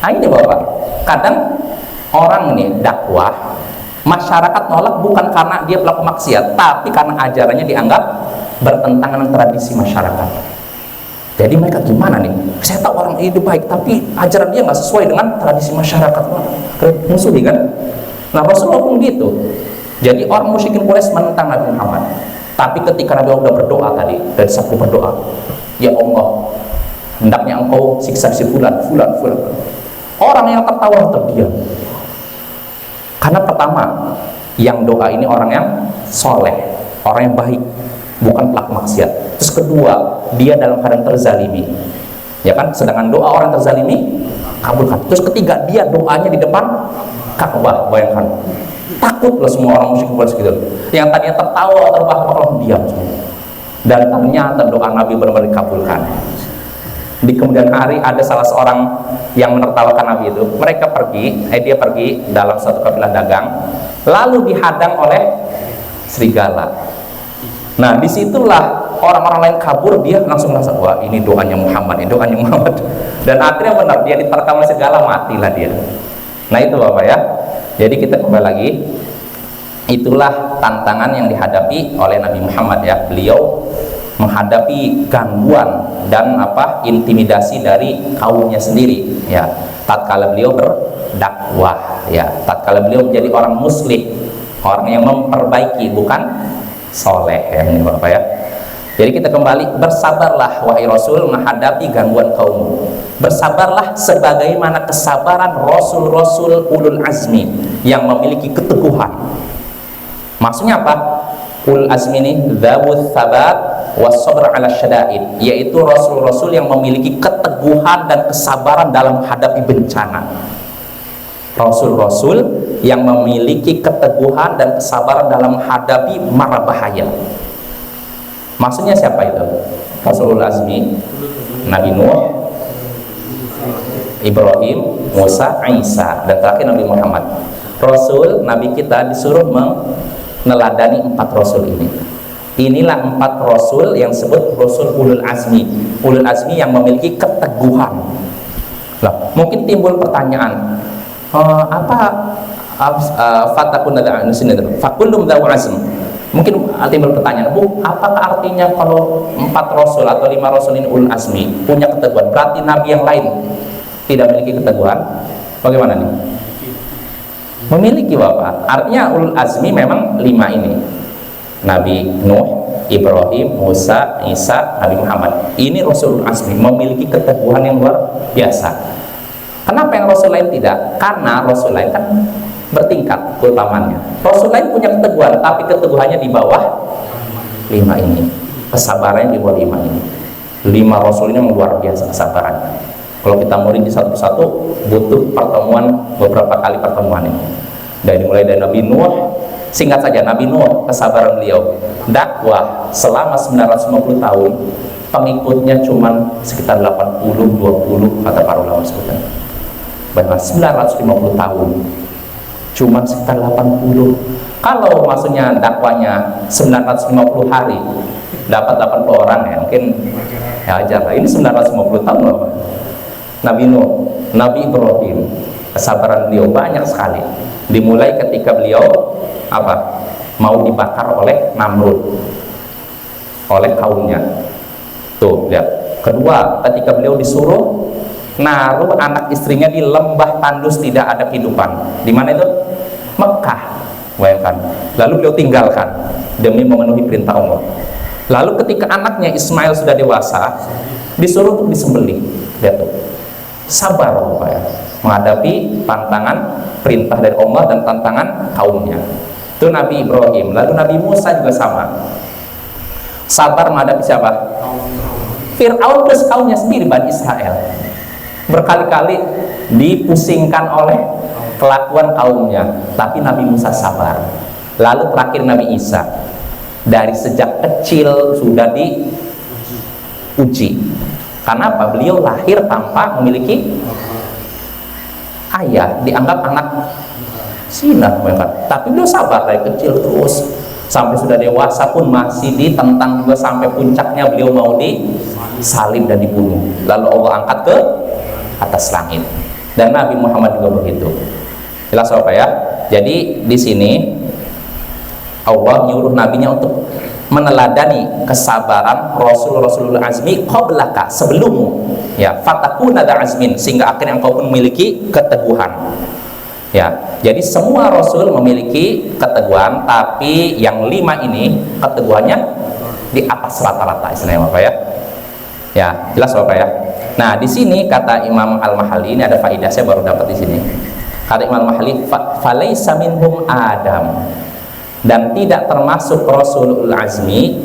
ini Bapak. Kadang orang ini dakwah, masyarakat nolak bukan karena dia pelaku maksiat, tapi karena ajarannya dianggap bertentangan dengan tradisi masyarakat. Jadi mereka gimana nih? Saya tahu orang itu baik, tapi ajaran dia nggak sesuai dengan tradisi masyarakat. Musuh kan? Nah Rasulullah pun gitu. Jadi orang musyrikin Quraisy menentang Nabi Muhammad. Tapi ketika Nabi sudah berdoa tadi, dari saksi berdoa, ya Allah, hendaknya engkau siksa si fulan. Orang yang tertawa terdiam. Karena pertama, yang doa ini orang yang soleh, orang yang baik, bukan pelaku maksiat. Terus kedua, dia dalam keadaan terzalimi, ya kan? Sedangkan doa orang terzalimi kabulkan. Terus ketiga, dia doanya di depan Ka'bah. Bayangkan, takut loh semua orang musyrik segitu. Yang tadinya tertawa, terbahak-bahak, diam semua. Dan ternyata doa Nabi benar-benar dikabulkan. Di kemudian hari ada salah seorang yang menertawakan Nabi itu. Mereka dia pergi dalam satu kafilah dagang, lalu dihadang oleh serigala. Nah, disitulah orang-orang lain kabur, dia langsung merasa, wah ini doanya Muhammad, ini doanya Muhammad. Dan akhirnya benar, dia diterkam oleh serigala, matilah dia. Nah itu Bapak ya. Jadi kita kembali lagi, itulah tantangan yang dihadapi oleh Nabi Muhammad ya. Beliau menghadapi gangguan dan intimidasi dari kaumnya sendiri ya, tatkala beliau berdakwah ya, tatkala beliau menjadi orang muslim, orang yang memperbaiki, bukan soleh ya, ini Bapak ya. Jadi kita kembali, bersabarlah wahai Rasul menghadapi gangguan kaummu. Bersabarlah sebagaimana kesabaran Rasul-Rasul ulul azmi yang memiliki keteguhan. Maksudnya apa? Ulul azmi ini dzawut tsabat wasabr ala syada'id, yaitu Rasul-Rasul yang memiliki keteguhan dan kesabaran dalam menghadapi bencana. Rasul-Rasul yang memiliki keteguhan dan kesabaran dalam menghadapi mara bahaya. Maksudnya siapa itu? Rasulul Azmi, Nabi Nuh, Ibrahim, Musa, Isa, dan terakhir Nabi Muhammad. Rasul, Nabi kita disuruh meneladani 4 Rasul ini. Inilah 4 Rasul yang disebut Rasul Ulul Azmi. Ulul Azmi yang memiliki keteguhan. Nah, mungkin timbul pertanyaan, fatakun fakullum dzawu azm. Mungkin timbul pertanyaan, apakah artinya kalau 4 Rasul atau 5 Rasul ini Ulul Azmi punya keteguhan, berarti Nabi yang lain tidak memiliki keteguhan? Bagaimana nih? Memiliki Bapak. Artinya Ulul Azmi memang 5 ini. Nabi Nuh, Ibrahim, Musa, Isa, Nabi Muhammad. Ini Rasul Azmi, memiliki keteguhan yang luar biasa. Kenapa yang Rasul lain tidak? Karena Rasul lain kan bertingkat keutamannya. Rasul lain punya keteguhan, tapi keteguhannya di bawah 5 ini. Kesabarannya di bawah 5 ini. 5 Rasul ini luar biasa kesabarannya. Kalau kita murid di satu-satu, butuh pertemuan, beberapa kali pertemuan ini. Mulai dari Nabi Nuh. Singkat saja, Nabi Nuh, kesabaran beliau dakwah selama 950 tahun, pengikutnya cuma sekitar 80-20, kata para ulama sebutnya. Bahkan 950 tahun cuma sekitar 80. Kalau maksudnya dakwanya 950 hari dapat 80 orang ya, mungkin ya ajar lah. Ini 950 tahun loh. Nabi Nuh, Nabi Ibrahim, kesabaran beliau banyak sekali. Dimulai ketika beliau mau dibakar oleh Namrud, oleh kaumnya. Tuh lihat. Kedua, ketika beliau disuruh naruh anak istrinya di lembah tandus tidak ada kehidupan. Di mana itu? Mekah. Bayangkan. Lalu beliau tinggalkan demi memenuhi perintah Allah. Lalu ketika anaknya Ismail sudah dewasa, disuruh untuk disembelih. Lihat tuh. Sabar Bapak ya, menghadapi tantangan perintah dari Allah dan tantangan kaumnya. Itu Nabi Ibrahim. Lalu Nabi Musa juga sama, sabar menghadapi siapa? Fir'aun plus kaumnya sendiri, Bani Israel. Berkali-kali dipusingkan oleh kelakuan kaumnya, tapi Nabi Musa sabar. Lalu terakhir Nabi Isa, dari sejak kecil sudah diuji. Kenapa? Beliau lahir tanpa memiliki ayah, dianggap anak zina, tapi beliau sabar dari kecil terus sampai sudah dewasa pun masih ditentang juga, sampai puncaknya beliau mau disalib dan dibunuh. Lalu Allah angkat ke atas langit. Dan Nabi Muhammad juga begitu. Jelas Bapak ya. Jadi di sini Allah nyuruh nabinya untuk meneladani kesabaran Rasul-Rasul Azmi qablaka, sebelummu ya, fatakuna da azmin, sehingga akhirnya engkau pun memiliki keteguhan ya. Jadi semua Rasul memiliki keteguhan, tapi yang 5 ini keteguhannya di atas rata-rata istilahnya Bapak ya. Ya, jelas Bapak ya. Nah, di sini kata Imam Al-Mahalli, ini ada faedah saya baru dapat di sini. Kata Imam Mahli, falaisa minhum Adam, dan tidak termasuk Rasulul Azmi,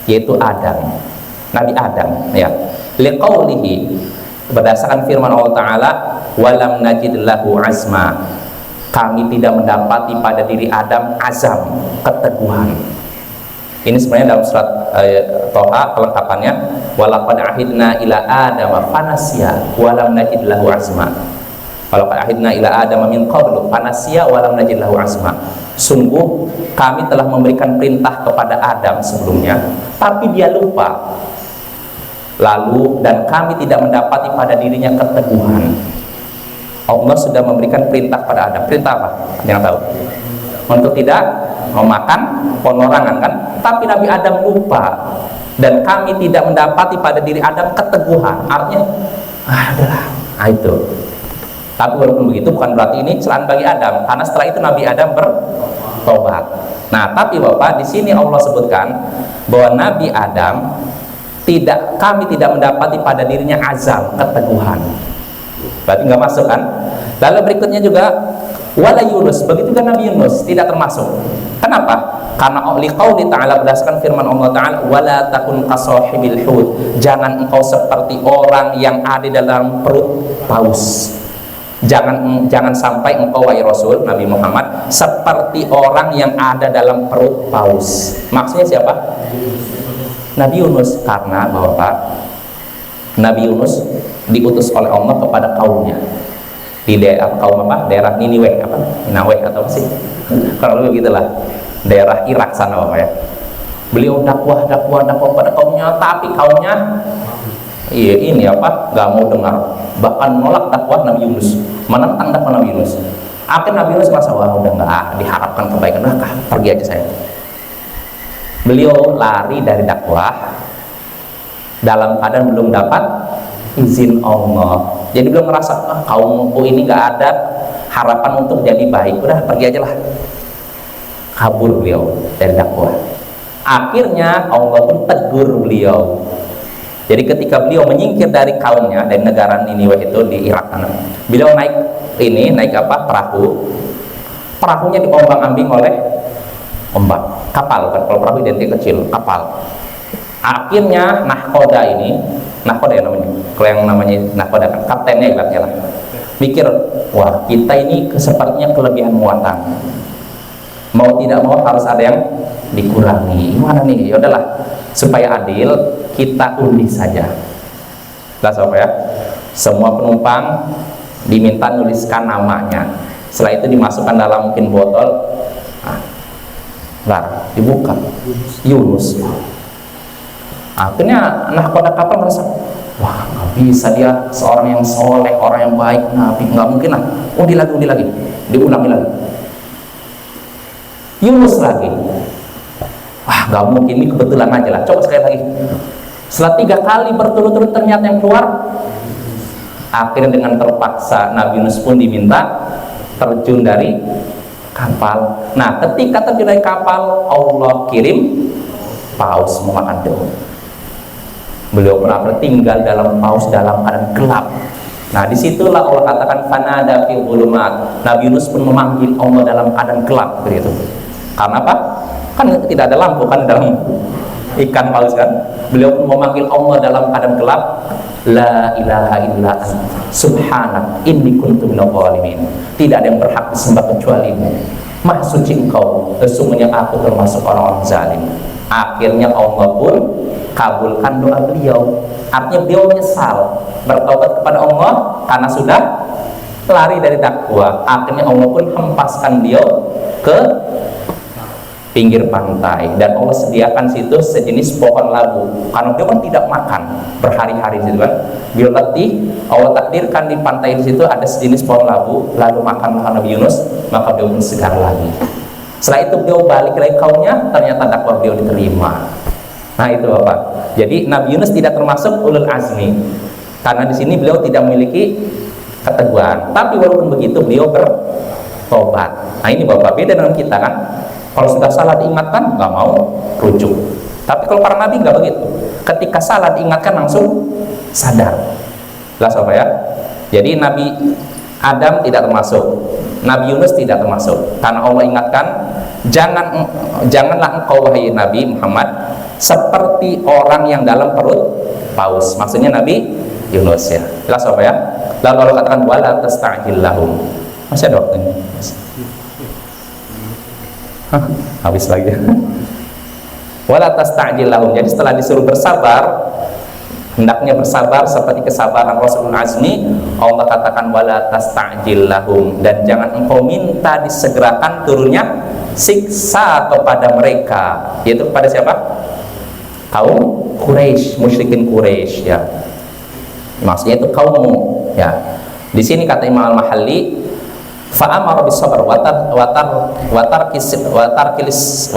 yaitu Adam, Nabi Adam, ya. Liqaulihi, berdasarkan firman Allah Ta'ala, walam najid lahu azma, kami tidak mendapati pada diri Adam azam, keteguhan. Ini sebenarnya dalam surat Toha kelengkapannya, walaqad ahidna ila adama fanasya walam najid lahu azma. Walaqad ahidna ila adama min qablu fanasya walam najid lahu azma. Sungguh kami telah memberikan perintah kepada Adam sebelumnya, tapi dia lupa. Lalu dan kami tidak mendapati pada dirinya keteguhan. Allah sudah memberikan perintah pada Adam. Perintah apa? Ada yang tahu? Untuk tidak memakan ponorangan, kan? Tapi Nabi Adam lupa, dan kami tidak mendapati pada diri Adam keteguhan. Artinya, adalah itu. Tapi walaupun begitu bukan berarti ini celaan bagi Adam, karena setelah itu Nabi Adam bertobat. Nah, tapi Bapak, di sini Allah sebutkan bahwa Nabi Adam kami tidak mendapati pada dirinya azam, keteguhan. Berarti nggak masuk, kan? Lalu berikutnya juga wala Yunus, begitu kan Nabi Yunus tidak termasuk. Kenapa? Karena liqauli ta'ala, berdasarkan firman Allah Ta'ala, wala takun kasahibil hut, jangan engkau seperti orang yang ada dalam perut paus. Jangan sampai engkau, wahai Rasul Nabi Muhammad, seperti orang yang ada dalam perut paus. Maksudnya siapa? Nabi Yunus. Karena Bapak, Nabi Yunus diutus oleh Allah kepada kaumnya di daerah kaum apa? Daerah Niniwe, apa? Ninaweh atau apa sih? Kalau lebih gitulah. Daerah Irak sana, Bapak, ya. Beliau dakwah pada kaumnya, tapi kaumnya ini apa? Gak mau dengar, bahkan menolak dakwah Nabi Yunus, menentang dakwah Nabi Yunus. Akhirnya Nabi Yunus merasa, wah udah nggak diharapkan kebaikan, pergi aja saya. Beliau lari dari dakwah dalam keadaan belum dapat izin Allah. Jadi belum merasa kaumku ini nggak ada harapan untuk jadi baik, udah pergi aja lah. Kabur beliau dari dakwah. Akhirnya Allah pun tegur beliau. Jadi ketika beliau menyingkir dari kaumnya, dari negara Niniwe itu di Irak sana, beliau naik apa? Perahu. Perahunya diombang-ambing oleh ombak. Kapal, kan? Kalau perahu identik kecil, kapal. Akhirnya nahkoda ya namanya. Kalau yang namanya nahkoda, kan kaptennya ibaratnya lah. Mikir, wah kita ini sepertinya kelebihan muatan. Mau tidak mau harus ada yang dikurangi. Gimana nih? Ya udahlah, supaya adil kita undi saja. Lah sobat, ya. Semua penumpang diminta nuliskan namanya. Setelah itu dimasukkan dalam mungkin botol. Dibuka. Yunus. Akhirnya nahkoda kapal merasa, wah nggak bisa, dia seorang yang soleh, orang yang baik, Nabi, nggak mungkin lah. Undi lagi, diulangi lagi. Yunus lagi, wah nggak mungkin, ini kebetulan aja lah, coba sekali lagi. Setelah 3 kali berturut-turut ternyata yang keluar. Akhirnya dengan terpaksa Nabi Yunus pun diminta terjun dari kapal. Nah, ketika terjun dari kapal, Allah kirim paus memakan daun. Beliau pernah tinggal dalam paus dalam keadaan gelap. Nah, disitulah Allah katakan fanada fi dhulumat. Nabi Yunus pun memanggil Allah dalam keadaan gelap, begitu. Karena apa? Kan tidak ada lampu kan dalam ikan paus, kan. Beliau pun memanggil Allah dalam keadaan gelap. La ilaha illa anta subhanak inni kuntu minadh dhalimin. Tidak ada yang berhak disembah kecuali-Mu. Maha suci Engkau, sesungguhnya aku termasuk orang-orang zalim. Akhirnya Allah pun kabulkan doa beliau. Artinya beliau menyesal, bertobat kepada Allah karena sudah lari dari dakwah. Akhirnya Allah pun hempaskan beliau ke pinggir pantai, dan Allah sediakan situ sejenis pohon labu, karena beliau kan tidak makan berhari-hari situ, kan. Beliau letih, Allah takdirkan di pantai di situ ada sejenis pohon labu, lalu makanlah Nabi Yunus, maka beliau pun segar lagi. Setelah itu beliau balik lagi kaumnya, ternyata dakwah beliau diterima. Nah itu Bapak. Jadi Nabi Yunus tidak termasuk ulul azmi, karena di sini beliau tidak memiliki keteguhan. Tapi walaupun begitu beliau bertobat. Nah ini Bapak, beda dengan kita, kan. Kalau sudah salah diingatkan, nggak mau rujuk. Tapi kalau para nabi nggak begitu. Ketika salah diingatkan langsung sadar. Lah sobat, ya. Jadi Nabi Adam tidak termasuk, Nabi Yunus tidak termasuk, karena Allah ingatkan, janganlah engkau wahai Nabi Muhammad seperti orang yang dalam perut paus. Maksudnya Nabi Yunus ya. Jelas apa ya? Lalu Allah katakan wala tasta'jil lahum. Masih ada waktunya? Habis lagi. Wala tasta'jil lahum. Jadi setelah disuruh bersabar, hendaknya bersabar seperti kesabaran Rasulul Azmi. Allah katakan wala tasta'jil lahum, dan jangan engkau minta disegerakan turunnya siksa kepada mereka, yaitu kepada siapa? Kaum Quraisy, musyrikin Quraisy ya. Maksudnya itu kaummu ya. Di sini kata Imam Al-Mahalli, fa'amara bis-sabr wa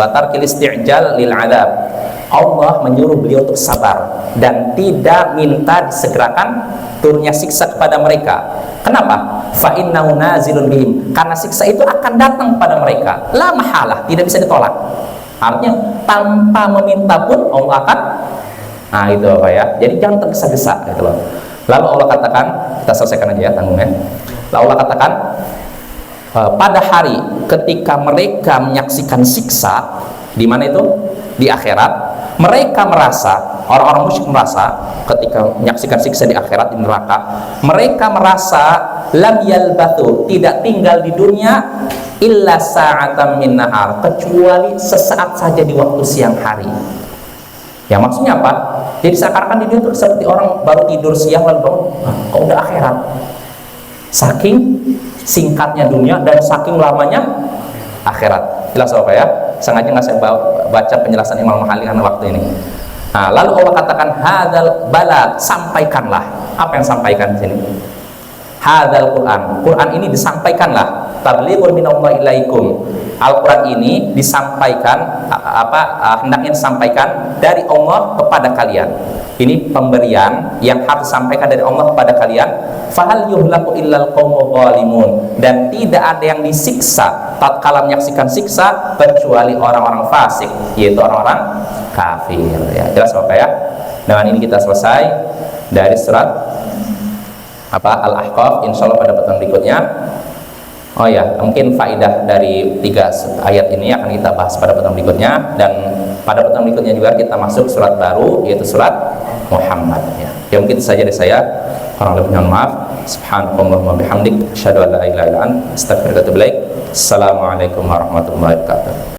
tarkil isti'jal lil 'adab. Allah menyuruh beliau untuk sabar dan tidak minta disegerakan turunnya siksa kepada mereka. Kenapa? Fa innahu nazilun bihim, karena siksa itu akan datang pada mereka. La mahalah, tidak bisa ditolak. Artinya tanpa meminta pun Allah akan. Nah, itu apa ya? Jadi jangan tergesa-gesa gitu loh. Lalu Allah katakan, kita selesaikan aja ya tanggungnya. Lalu Allah katakan, pada hari ketika mereka menyaksikan siksa, di mana itu? Di akhirat. Mereka merasa, orang-orang musyrik merasa ketika menyaksikan siksa di akhirat, di neraka, mereka merasa lam yalbathu, tidak tinggal di dunia illa sa'atan min nahar, kecuali sesaat saja di waktu siang hari. Ya maksudnya apa? Jadi seakan-akan di dunia itu seperti orang baru tidur siang lalu bangun, kok udah akhirat. Saking singkatnya dunia dan saking lamanya akhirat. Jelas apa ya? Sengaja nggak saya baca penjelasan Imam Mahalli karena waktu ini. Nah, lalu Allah katakan hadzal balad, sampaikanlah. Apa yang sampaikan di sini? Hadzal Quran. Quran ini disampaikanlah. Tablighun minallahi ilaikum. Al-Quran ini disampaikan hendaknya disampaikan dari Allah kepada kalian. Ini pemberian yang harus disampaikan dari Allah kepada kalian. Fahal yuhlaku illal qaumu zalimun, dan tidak ada yang disiksa tatkala menyaksikan siksa kecuali orang-orang fasik, yaitu orang-orang kafir ya. Jelas Bapak ya? Dengan ini kita selesai dari surat Al-Ahqaf. Insyaallah pada pertemuan berikutnya. Oh ya, mungkin faidah dari 3 ayat ini akan kita bahas pada pertemuan berikutnya, dan pada pertemuan berikutnya juga kita masuk surat baru, yaitu surat Muhammad ya. Ya mungkin itu saja dari saya. Kurang lebih mohon maaf. Subhanallahumma bihamdik, asyhadu an la ilaha illa anta, astaghfiruka wa atubu ilaik. Assalamualaikum warahmatullahi wabarakatuh.